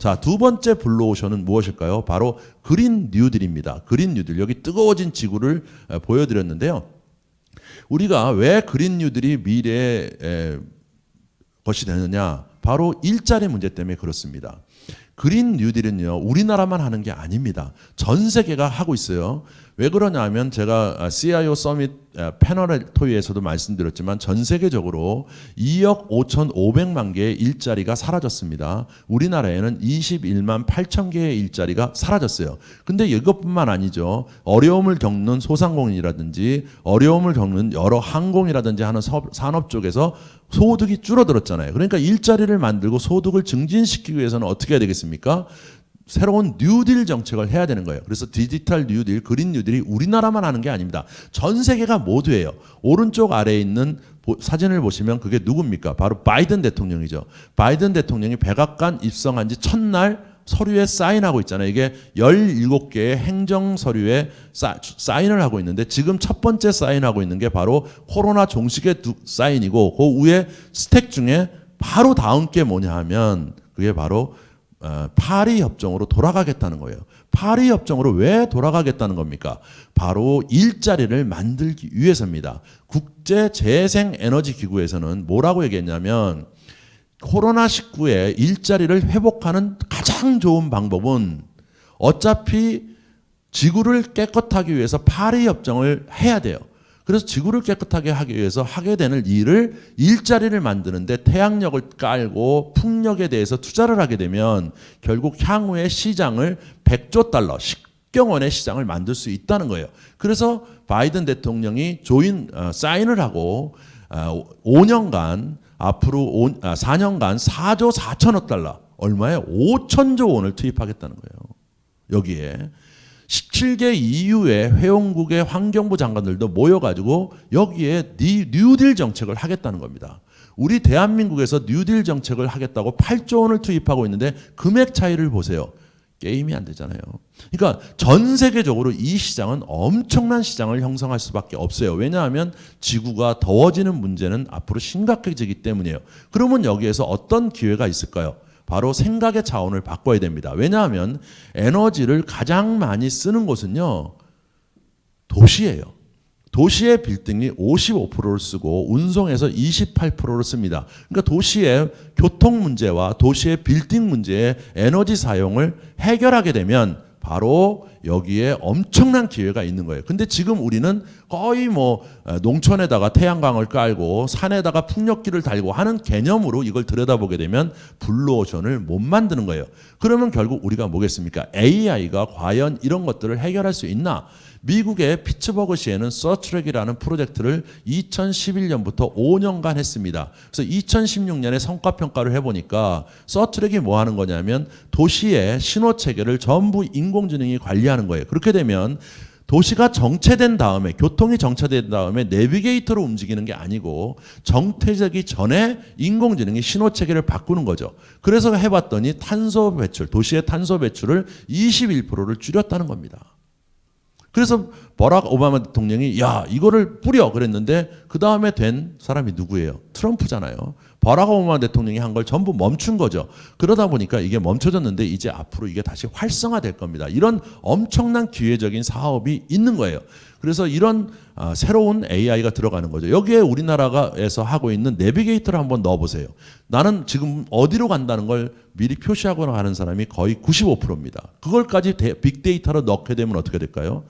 자, 두 번째 블루오션은 무엇일까요? 바로 그린 뉴딜입니다. 그린 뉴딜. 여기 뜨거워진 지구를 보여드렸는데요. 우리가 왜 그린 뉴딜이 미래의 것이 되느냐? 바로 일자리 문제 때문에 그렇습니다. 그린 뉴딜은요, 우리나라만 하는 게 아닙니다. 전 세계가 하고 있어요. 왜 그러냐면 제가 CIO 서밋 패널 토의에서도 말씀드렸지만 전 세계적으로 2억 5,500만 개의 일자리가 사라졌습니다. 우리나라에는 21만 8천 개의 일자리가 사라졌어요. 근데 이것뿐만 아니죠. 어려움을 겪는 소상공인이라든지 어려움을 겪는 여러 항공이라든지 하는 산업 쪽에서 소득이 줄어들었잖아요. 그러니까 일자리를 만들고 소득을 증진시키기 위해서는 어떻게 해야 되겠습니까? 새로운 뉴딜 정책을 해야 되는 거예요. 그래서 디지털 뉴딜, 그린 뉴딜이 우리나라만 하는 게 아닙니다. 전 세계가 모두 해요. 오른쪽 아래에 있는 사진을 보시면 그게 누굽니까? 바로 바이든 대통령이죠. 바이든 대통령이 백악관 입성한 지 첫날 서류에 사인하고 있잖아요. 이게 17개의 행정 서류에 사인을 하고 있는데 지금 첫 번째 사인하고 있는 게 바로 코로나 종식의 사인이고 그 위에 스택 중에 바로 다음 게 뭐냐 하면 그게 바로 파리 협정으로 돌아가겠다는 거예요. 파리 협정으로 왜 돌아가겠다는 겁니까? 바로 일자리를 만들기 위해서입니다. 국제재생에너지기구에서는 뭐라고 얘기했냐면 코로나19에 일자리를 회복하는 가장 좋은 방법은 어차피 지구를 깨끗하기 위해서 파리 협정을 해야 돼요. 그래서 지구를 깨끗하게 하기 위해서 하게 되는 일을 일자리를 만드는데 태양력을 깔고 풍력에 대해서 투자를 하게 되면 결국 향후의 시장을 100조 달러, 10경원의 시장을 만들 수 있다는 거예요. 그래서 바이든 대통령이 사인을 하고 5년간 앞으로 4년간 4조 4천억 달러, 얼마에 5천조 원을 투입하겠다는 거예요. 여기에 17개 EU의 회원국의 환경부 장관들도 모여가지고 여기에 뉴딜 정책을 하겠다는 겁니다. 우리 대한민국에서 뉴딜 정책을 하겠다고 8조 원을 투입하고 있는데 금액 차이를 보세요. 게임이 안 되잖아요. 그러니까 전 세계적으로 이 시장은 엄청난 시장을 형성할 수밖에 없어요. 왜냐하면 지구가 더워지는 문제는 앞으로 심각해지기 때문이에요. 그러면 여기에서 어떤 기회가 있을까요? 바로 생각의 차원을 바꿔야 됩니다. 왜냐하면 에너지를 가장 많이 쓰는 곳은요, 도시예요. 도시의 빌딩이 55%를 쓰고 운송에서 28%를 씁니다. 그러니까 도시의 교통 문제와 도시의 빌딩 문제의 에너지 사용을 해결하게 되면 바로 여기에 엄청난 기회가 있는 거예요. 근데 지금 우리는 거의 농촌에다가 태양광을 깔고 산에다가 풍력기를 달고 하는 개념으로 이걸 들여다보게 되면 블루오션을 못 만드는 거예요. 그러면 결국 우리가 뭐겠습니까? AI가 과연 이런 것들을 해결할 수 있나? 미국의 피츠버그시에는 서트랙이라는 프로젝트를 2011년부터 5년간 했습니다. 그래서 2016년에 성과평가를 해보니까 서트랙이 뭐 하는 거냐면 도시의 신호체계를 전부 인공지능이 관리하는 거예요. 그렇게 되면 도시가 정체된 다음에, 교통이 정체된 다음에 내비게이터로 움직이는 게 아니고 정체되기 전에 인공지능이 신호체계를 바꾸는 거죠. 그래서 해봤더니 탄소 배출, 도시의 탄소 배출을 21%를 줄였다는 겁니다. 그래서 버락 오바마 대통령이 야 이거를 뿌려 그랬는데 그 다음에 된 사람이 누구예요? 트럼프잖아요. 버락 오바마 대통령이 한 걸 전부 멈춘 거죠. 그러다 보니까 이게 멈춰졌는데 이제 앞으로 이게 다시 활성화될 겁니다. 이런 엄청난 기회적인 사업이 있는 거예요. 그래서 이런 새로운 AI가 들어가는 거죠. 여기에 우리나라에서 하고 있는 내비게이터를 한번 넣어보세요. 나는 지금 어디로 간다는 걸 미리 표시하고 가는 사람이 거의 95%입니다. 그걸까지 빅데이터로 넣게 되면 어떻게 될까요?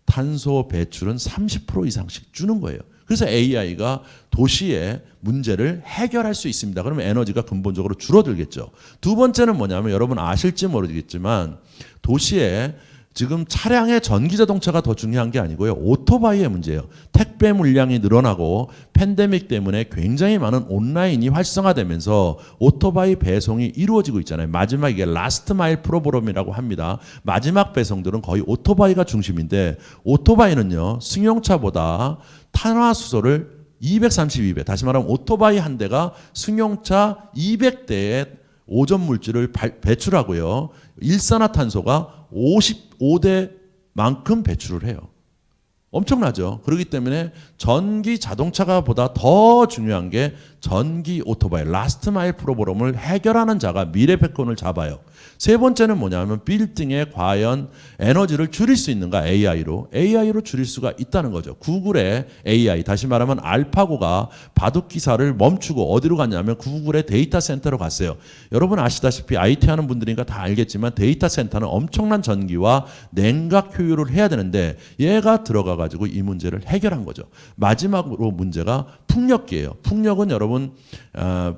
탄소 배출은 30% 이상씩 주는 거예요. 그래서 AI가 도시의 문제를 해결할 수 있습니다. 그러면 에너지가 근본적으로 줄어들겠죠. 두 번째는 뭐냐면 여러분 아실지 모르겠지만 도시에 지금 차량의 전기자동차가 더 중요한 게 아니고요. 오토바이의 문제예요. 택배 물량이 늘어나고 팬데믹 때문에 굉장히 많은 온라인이 활성화되면서 오토바이 배송이 이루어지고 있잖아요. 마지막 이게 라스트 마일 프로그램이라고 합니다. 마지막 배송들은 거의 오토바이가 중심인데 오토바이는요. 승용차보다 탄화수소를 232배, 다시 말하면 오토바이 한 대가 승용차 200대의 오존물질을 배출하고요. 일산화탄소가 55대만큼 배출을 해요. 엄청나죠. 그렇기 때문에 전기 자동차가 보다 더 중요한 게 전기 오토바이 라스트 마일 프로그램을 해결하는 자가 미래패권을 잡아요. 세 번째는 뭐냐면 빌딩에 과연 에너지를 줄일 수 있는가 AI로 줄일 수가 있다는 거죠. 구글의 AI 다시 말하면 알파고가 바둑 기사를 멈추고 어디로 갔냐면 구글의 데이터 센터로 갔어요. 여러분 아시다시피 IT 하는 분들이니까 다 알겠지만 데이터 센터는 엄청난 전기와 냉각 효율을 해야 되는데 얘가 들어가 가지고 이 문제를 해결한 거죠. 마지막으로 문제가 풍력기예요. 풍력은 여러분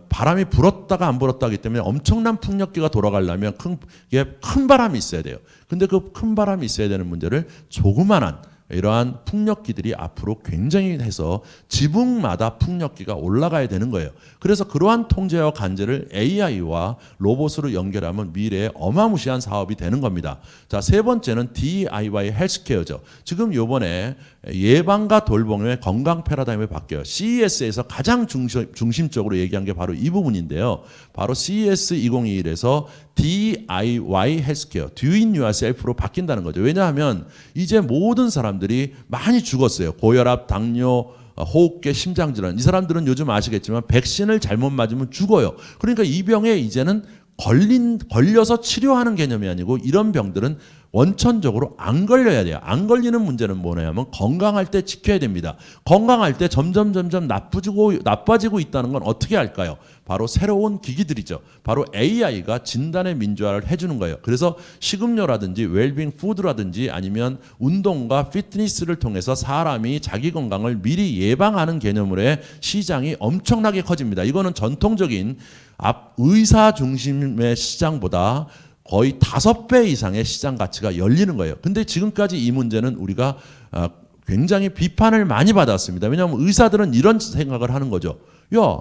바람이 불었다가 안 불었다 하기 때문에 엄청난 풍력기가 돌아가려면 큰 바람이 있어야 돼요. 근데 그 큰 바람이 있어야 되는 문제를 조그만한 이러한 풍력기들이 앞으로 굉장히 해서 지붕마다 풍력기가 올라가야 되는 거예요. 그래서 그러한 통제와 관제를 AI와 로봇으로 연결하면 미래에 어마무시한 사업이 되는 겁니다. 자, 세 번째는 DIY 헬스케어죠. 지금 요번에 예방과 돌봄의 건강 패러다임이 바뀌어요. CES에서 가장 중심적으로 얘기한 게 바로 이 부분인데요. 바로 CES 2021에서 DIY 헬스케어, Do It Yourself로 바뀐다는 거죠. 왜냐하면 이제 모든 사람들이 많이 죽었어요. 고혈압, 당뇨, 호흡기, 심장질환. 이 사람들은 요즘 아시겠지만 백신을 잘못 맞으면 죽어요. 그러니까 이 병에 이제는 걸려서 치료하는 개념이 아니고 이런 병들은 원천적으로 안 걸려야 돼요. 안 걸리는 문제는 뭐냐면 건강할 때 지켜야 됩니다. 건강할 때 점점 나빠지고 있다는 건 어떻게 할까요? 바로 새로운 기기들이죠. 바로 AI가 진단의 민주화를 해주는 거예요. 그래서 식음료라든지 웰빙 푸드라든지 아니면 운동과 피트니스를 통해서 사람이 자기 건강을 미리 예방하는 개념으로의 시장이 엄청나게 커집니다. 이거는 전통적인 의사 중심의 시장보다 거의 5배 이상의 시장 가치가 열리는 거예요. 근데 지금까지 이 문제는 우리가 굉장히 비판을 많이 받았습니다. 왜냐하면 의사들은 이런 생각을 하는 거죠. 야,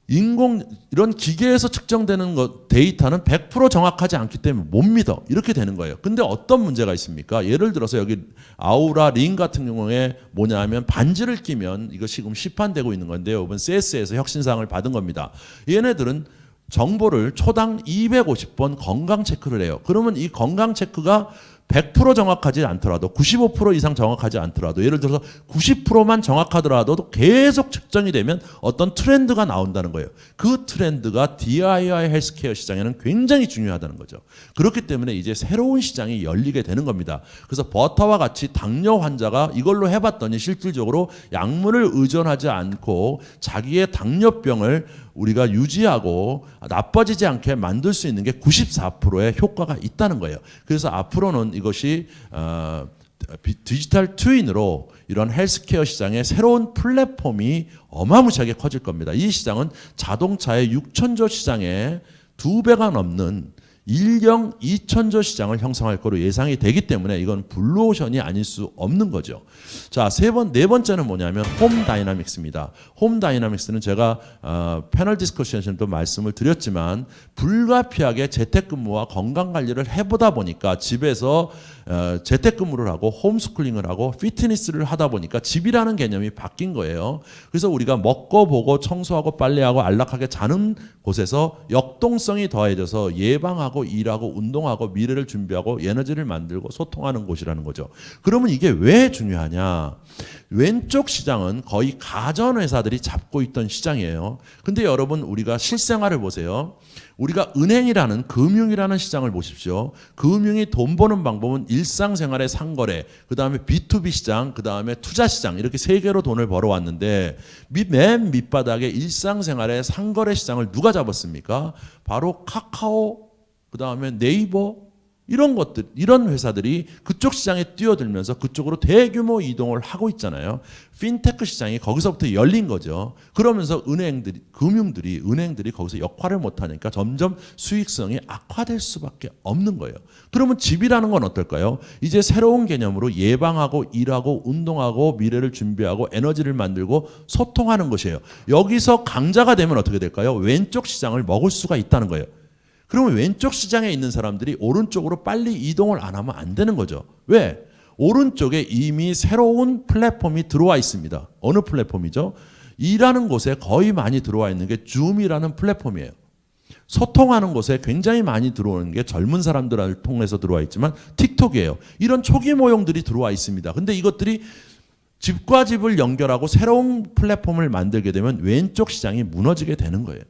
이런 기계에서 측정되는 데이터는 100% 정확하지 않기 때문에 못 믿어. 이렇게 되는 거예요. 근데 어떤 문제가 있습니까? 예를 들어서 여기 아우라 링 같은 경우에 뭐냐면 반지를 끼면 이것이 지금 시판되고 있는 건데요. 이번 CES에서 혁신상을 받은 겁니다. 얘네들은 정보를 초당 250번 건강 체크를 해요. 그러면 이 건강 체크가 100% 정확하지 않더라도 95% 이상 정확하지 않더라도 예를 들어서 90%만 정확하더라도 계속 측정이 되면 어떤 트렌드가 나온다는 거예요. 그 트렌드가 DIY 헬스케어 시장에는 굉장히 중요하다는 거죠. 그렇기 때문에 이제 새로운 시장이 열리게 되는 겁니다. 그래서 버터와 같이 당뇨 환자가 이걸로 해봤더니 실질적으로 약물을 의존하지 않고 자기의 당뇨병을 우리가 유지하고 나빠지지 않게 만들 수 있는 게 94%의 효과가 있다는 거예요. 그래서 앞으로는 이것이 디지털 트윈으로 이런 헬스케어 시장의 새로운 플랫폼이 어마무시하게 커질 겁니다. 이 시장은 자동차의 6천조 시장의 2배가 넘는 1령 2천조 시장을 형성할 거로 예상이 되기 때문에 이건 블루오션이 아닐 수 없는 거죠. 자, 네 번째는 뭐냐면 홈 다이나믹스입니다. 홈 다이나믹스는 제가 패널 디스커션에서도 말씀을 드렸지만 불가피하게 재택근무와 건강관리를 해보다 보니까 집에서 재택근무를 하고 홈스쿨링을 하고 피트니스를 하다 보니까 집이라는 개념이 바뀐 거예요. 그래서 우리가 먹고 보고 청소하고 빨래하고 안락하게 자는 곳에서 역동성이 더해져서 예방하고 일하고 운동하고 미래를 준비하고 에너지를 만들고 소통하는 곳이라는 거죠. 그러면 이게 왜 중요하냐? 왼쪽 시장은 거의 가전회사들이 잡고 있던 시장이에요. 근데 여러분 우리가 실생활을 보세요. 우리가 은행이라는 금융이라는 시장을 보십시오. 금융이 돈 버는 방법은 일상생활의 상거래, 그 다음에 B2B 시장, 그 다음에 투자 시장 이렇게 세 개로 돈을 벌어왔는데 맨 밑바닥에 일상생활의 상거래 시장을 누가 잡았습니까? 바로 카카오, 그 다음에 네이버 이런 것들, 이런 회사들이 그쪽 시장에 뛰어들면서 그쪽으로 대규모 이동을 하고 있잖아요. 핀테크 시장이 거기서부터 열린 거죠. 그러면서 은행들이 거기서 역할을 못하니까 점점 수익성이 악화될 수밖에 없는 거예요. 그러면 집이라는 건 어떨까요? 이제 새로운 개념으로 예방하고 일하고 운동하고 미래를 준비하고 에너지를 만들고 소통하는 것이에요. 여기서 강자가 되면 어떻게 될까요? 왼쪽 시장을 먹을 수가 있다는 거예요. 그러면 왼쪽 시장에 있는 사람들이 오른쪽으로 빨리 이동을 안 하면 안 되는 거죠. 왜? 오른쪽에 이미 새로운 플랫폼이 들어와 있습니다. 어느 플랫폼이죠? 일하는 곳에 거의 많이 들어와 있는 게 줌이라는 플랫폼이에요. 소통하는 곳에 굉장히 많이 들어오는 게 젊은 사람들을 통해서 들어와 있지만 틱톡이에요. 이런 초기 모형들이 들어와 있습니다. 근데 이것들이 집과 집을 연결하고 새로운 플랫폼을 만들게 되면 왼쪽 시장이 무너지게 되는 거예요.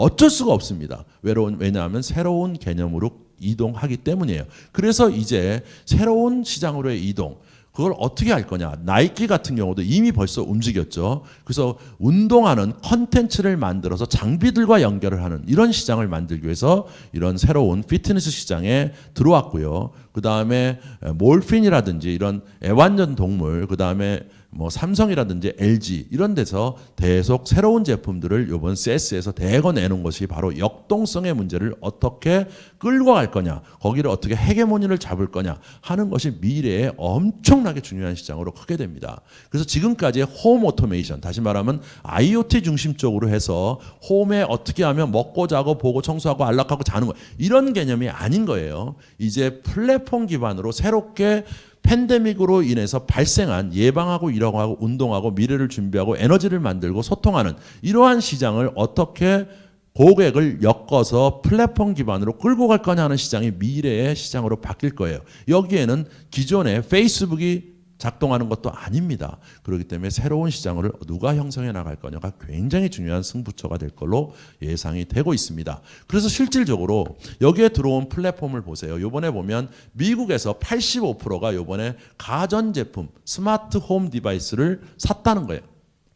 어쩔 수가 없습니다. 왜냐하면 새로운 개념으로 이동하기 때문이에요. 그래서 이제 새로운 시장으로의 이동, 그걸 어떻게 할 거냐. 나이키 같은 경우도 이미 벌써 움직였죠. 그래서 운동하는 컨텐츠를 만들어서 장비들과 연결을 하는 이런 시장을 만들기 위해서 이런 새로운 피트니스 시장에 들어왔고요. 그 다음에 몰핀이라든지 이런 애완전 동물, 그 다음에 뭐 삼성이라든지 LG 이런 데서 계속 새로운 제품들을 이번 CES에서 대거 내놓은 것이 바로 역동성의 문제를 어떻게 끌고 갈 거냐, 거기를 어떻게 헤게모니를 잡을 거냐 하는 것이 미래에 엄청나게 중요한 시장으로 크게 됩니다. 그래서 지금까지의 홈 오토메이션, 다시 말하면 IoT 중심적으로 해서 홈에 어떻게 하면 먹고 자고 보고 청소하고 안락하고 자는 거, 이런 개념이 아닌 거예요. 이제 플랫폼 기반으로 새롭게 팬데믹으로 인해서 발생한 예방하고 일하고 운동하고 미래를 준비하고 에너지를 만들고 소통하는 이러한 시장을 어떻게 고객을 엮어서 플랫폼 기반으로 끌고 갈 거냐 하는 시장이 미래의 시장으로 바뀔 거예요. 여기에는 기존의 페이스북이 작동하는 것도 아닙니다. 그렇기 때문에 새로운 시장을 누가 형성해 나갈 거냐가 굉장히 중요한 승부처가 될 걸로 예상이 되고 있습니다. 그래서 실질적으로 여기에 들어온 플랫폼을 보세요. 이번에 보면 미국에서 85%가 이번에 가전제품, 스마트 홈 디바이스를 샀다는 거예요.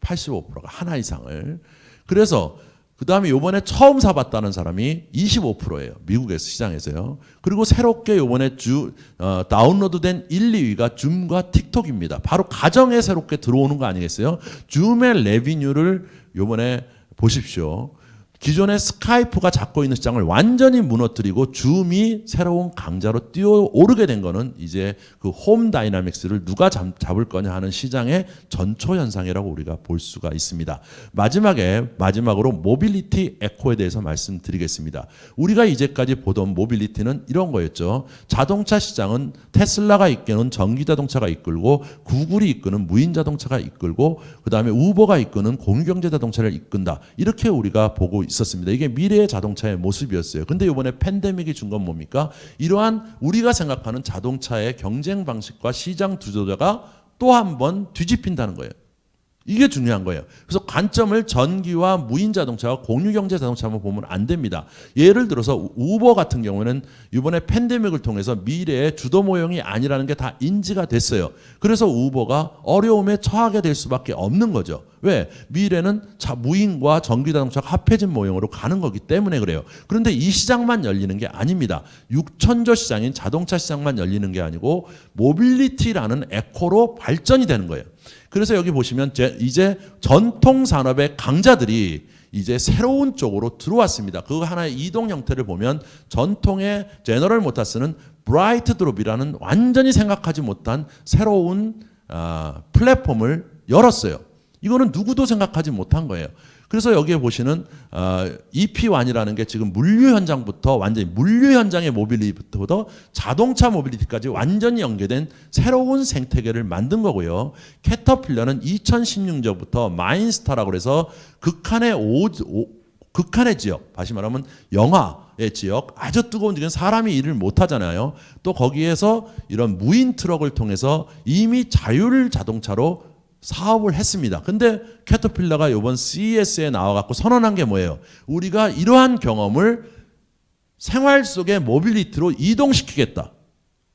85%가 하나 이상을. 그래서 그 다음에 요번에 처음 사봤다는 사람이 25%예요. 미국에서 시장에서요. 그리고 새롭게 요번에 다운로드된 1, 2위가 줌과 틱톡입니다. 바로 가정에 새롭게 들어오는 거 아니겠어요? 줌의 레비뉴를 요번에 보십시오. 기존의 스카이프가 잡고 있는 시장을 완전히 무너뜨리고 줌이 새로운 강자로 뛰어오르게 된 거는 이제 그 홈 다이나믹스를 누가 잡을 거냐 하는 시장의 전초 현상이라고 우리가 볼 수가 있습니다. 마지막으로 모빌리티 에코에 대해서 말씀드리겠습니다. 우리가 이제까지 보던 모빌리티는 이런 거였죠. 자동차 시장은 테슬라가 이끄는 전기자동차가 이끌고 구글이 이끄는 무인자동차가 이끌고 그 다음에 우버가 이끄는 공유경제자동차를 이끈다. 이렇게 우리가 보고 있었습니다. 이게 미래의 자동차의 모습이었어요. 근데 이번에 팬데믹이 준 건 뭡니까? 이러한 우리가 생각하는 자동차의 경쟁 방식과 시장 구조자가 또 한 번 뒤집힌다는 거예요. 이게 중요한 거예요. 그래서 관점을 전기와 무인 자동차와 공유 경제 자동차만 보면 안 됩니다. 예를 들어서 우버 같은 경우는 이번에 팬데믹을 통해서 미래의 주도 모형이 아니라는 게 다 인지가 됐어요. 그래서 우버가 어려움에 처하게 될 수밖에 없는 거죠. 왜? 미래는 무인과 전기 자동차가 합해진 모형으로 가는 거기 때문에 그래요. 그런데 이 시장만 열리는 게 아닙니다. 6천조 시장인 자동차 시장만 열리는 게 아니고 모빌리티라는 에코로 발전이 되는 거예요. 그래서 여기 보시면 이제 전통 산업의 강자들이 이제 새로운 쪽으로 들어왔습니다. 그 하나의 이동 형태를 보면 전통의 제너럴 모터스는 브라이트 드롭이라는 완전히 생각하지 못한 새로운 플랫폼을 열었어요. 이거는 누구도 생각하지 못한 거예요. 그래서 여기에 보시는 EP1이라는 게 지금 물류 현장부터 완전히 물류 현장의 모빌리티부터 자동차 모빌리티까지 완전히 연계된 새로운 생태계를 만든 거고요. 캐터필러는 2016년부터 마인스타라고 해서 극한의 지역, 다시 말하면 영하의 지역, 아주 뜨거운 지역은 사람이 일을 못 하잖아요. 또 거기에서 이런 무인 트럭을 통해서 이미 자율 자동차로 사업을 했습니다. 근데 캐터필러가 이번 CES에 나와갖고 선언한 게 뭐예요? 우리가 이러한 경험을 생활 속의 모빌리티로 이동시키겠다.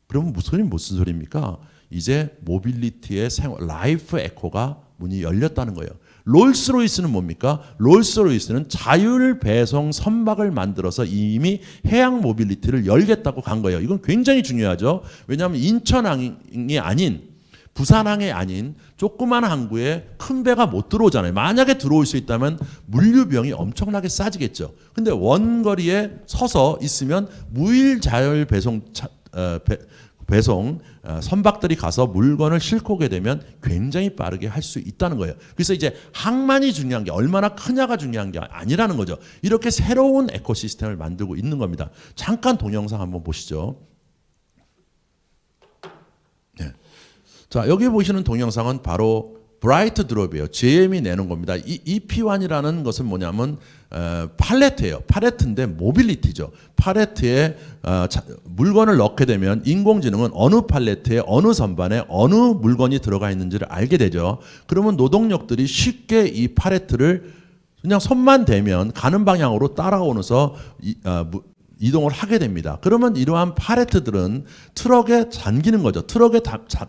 그러면 무슨 소리입니까? 이제 모빌리티의 라이프 에코가 문이 열렸다는 거예요. 롤스로이스는 뭡니까? 롤스로이스는 자율 배송 선박을 만들어서 이미 해양 모빌리티를 열겠다고 간 거예요. 이건 굉장히 중요하죠. 왜냐하면 인천항이 아닌 부산항이 아닌 조그만 항구에 큰 배가 못 들어오잖아요. 만약에 들어올 수 있다면 물류 비용이 엄청나게 싸지겠죠. 근데 원거리에 서서 있으면 무일 자율 배송 선박들이 가서 물건을 싣고 오게 되면 굉장히 빠르게 할 수 있다는 거예요. 그래서 이제 항만이 중요한 게 얼마나 크냐가 중요한 게 아니라는 거죠. 이렇게 새로운 에코시스템을 만들고 있는 겁니다. 잠깐 동영상 한번 보시죠. 자, 여기 보시는 동영상은 바로 브라이트 드롭이에요. GM이 내는 겁니다. 이 EP1이라는 것은 뭐냐면 팔레트예요. 팔레트인데 모빌리티죠. 팔레트에 물건을 넣게 되면 인공지능은 어느 팔레트에 어느 선반에 어느 물건이 들어가 있는지를 알게 되죠. 그러면 노동력들이 쉽게 이 팔레트를 그냥 손만 대면 가는 방향으로 따라오면서 이동을 하게 됩니다. 그러면 이러한 팔레트들은 트럭에 잠기는 거죠. 트럭에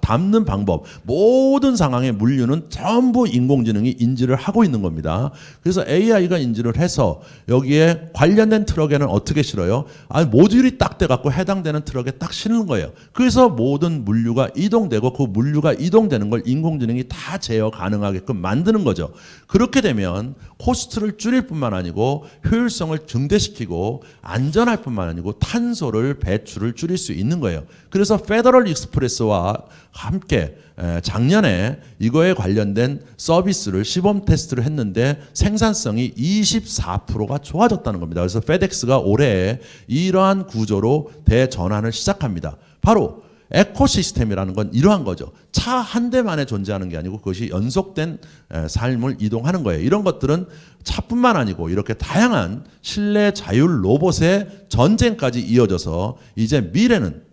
담는 방법, 모든 상황의 물류는 전부 인공지능이 인지를 하고 있는 겁니다. 그래서 AI가 인지를 해서 여기에 관련된 트럭에는 어떻게 실어요? 모듈이 딱 돼갖고 해당되는 트럭에 딱 실는 거예요. 그래서 모든 물류가 이동되고 그 물류가 이동되는 걸 인공지능이 다 제어 가능하게끔 만드는 거죠. 그렇게 되면 코스트를 줄일 뿐만 아니고 효율성을 증대시키고 안전할 뿐만 아니고 탄소를 배출을 줄일 수 있는 거예요. 그래서 페더럴 익스프레스와 함께 작년에 이거에 관련된 서비스를 시범 테스트를 했는데 생산성이 24%가 좋아졌다는 겁니다. 그래서 페덱스가 올해 이러한 구조로 대전환을 시작합니다. 바로 에코시스템이라는 건 이러한 거죠. 차 한 대만에 존재하는 게 아니고 그것이 연속된 삶을 이동하는 거예요. 이런 것들은 차뿐만 아니고 이렇게 다양한 실내 자율 로봇의 전쟁까지 이어져서 이제 미래는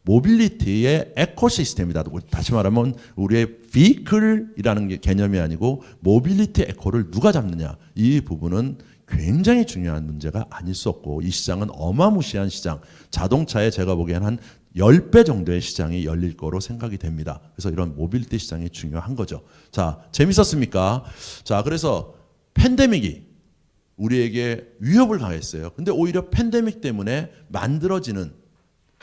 모빌리티의 에코시스템이다. 다시 말하면 우리의 vehicle이라는 개념이 아니고 모빌리티 에코를 누가 잡느냐. 이 부분은 굉장히 중요한 문제가 아닐 수 없고 이 시장은 어마무시한 시장. 자동차에 제가 보기에는 한 10배 정도의 시장이 열릴 거로 생각이 됩니다. 그래서 이런 모빌리티 시장이 중요한 거죠. 자, 재밌었습니까? 자, 그래서 팬데믹이 우리에게 위협을 가했어요. 근데 오히려 팬데믹 때문에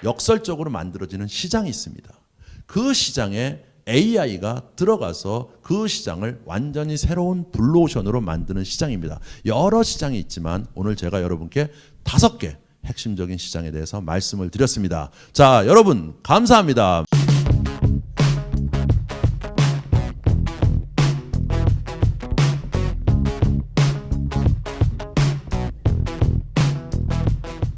역설적으로 만들어지는 시장이 있습니다. 그 시장에 AI가 들어가서 그 시장을 완전히 새로운 블루오션으로 만드는 시장입니다. 여러 시장이 있지만 오늘 제가 여러분께 5개 핵심적인 시장에 대해서 말씀을 드렸습니다. 자, 여러분 감사합니다.